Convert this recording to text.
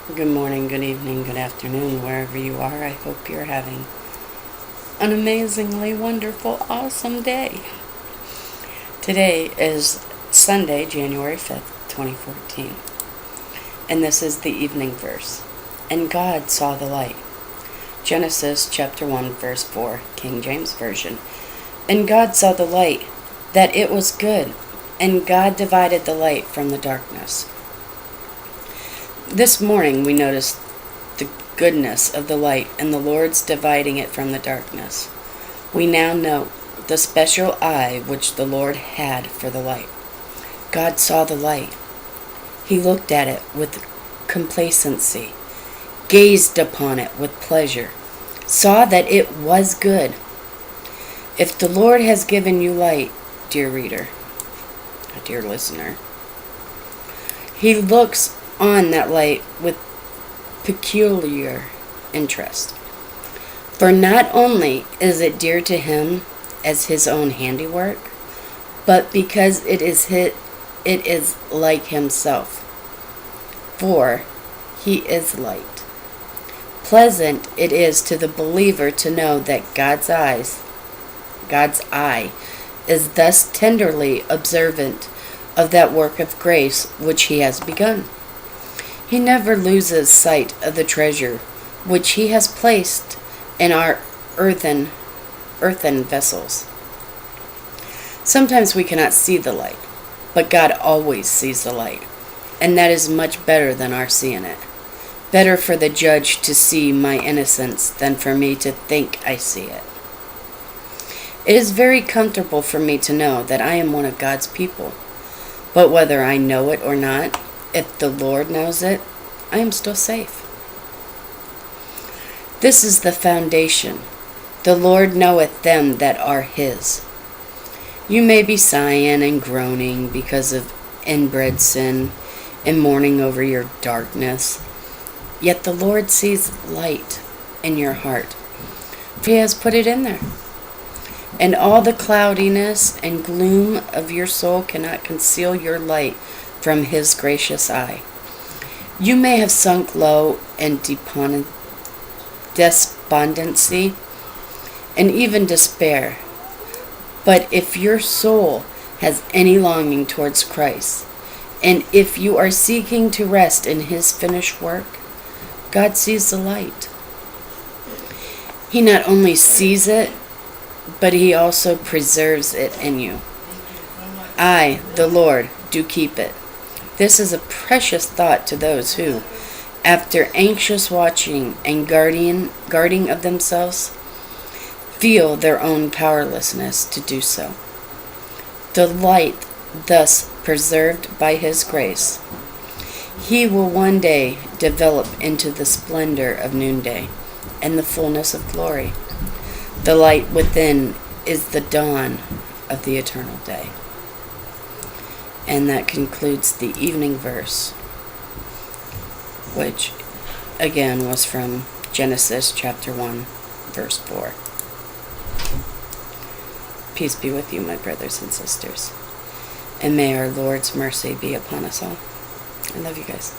Good morning, good evening, good afternoon, wherever you are. I hope you're having an amazingly wonderful, awesome day. Today is Sunday, January 5th, 2014. And this is the evening verse. And God saw the light. Genesis chapter 1, verse 4, King James Version. And God saw the light, that it was good, and God divided the light from the darkness. This morning we noticed the goodness of the light and the Lord's dividing it from the darkness. We now note the special eye which the Lord had for the light. God saw the light. He looked at it with complacency, gazed upon it with pleasure, saw that it was good. If the Lord has given you light, dear reader, dear listener, He looks on that light with peculiar interest. For not only is it dear to Him as His own handiwork, but because it is like Himself. For He is light. Pleasant it is to the believer to know that God's eye is thus tenderly observant of that work of grace which He has begun. He never loses sight of the treasure which He has placed in our earthen vessels. Sometimes we cannot see the light, but God always sees the light, and that is much better than our seeing it. Better for the judge to see my innocence than for me to think I see it. It is very comfortable for me to know that I am one of God's people, but whether I know it or not, if the Lord knows it, I am still safe. This is the foundation. The Lord knoweth them that are His. You may be sighing and groaning because of inbred sin and mourning over your darkness, yet the Lord sees light in your heart. He has put it in there. And all the cloudiness and gloom of your soul cannot conceal your light from His gracious eye. You may have sunk low in despondency and even despair, but if your soul has any longing towards Christ, and if you are seeking to rest in His finished work, God sees the light. He not only sees it, but He also preserves it in you. I, the Lord, do keep it. This is a precious thought to those who, after anxious watching and guarding of themselves, feel their own powerlessness to do so. The light thus preserved by His grace, He will one day develop into the splendour of noonday and the fulness of glory. The light within is the dawn of the eternal day. And that concludes the evening verse, which again was from Genesis chapter 1, verse 4. Peace be with you, my brothers and sisters, and may our Lord's mercy be upon us all. I love you guys.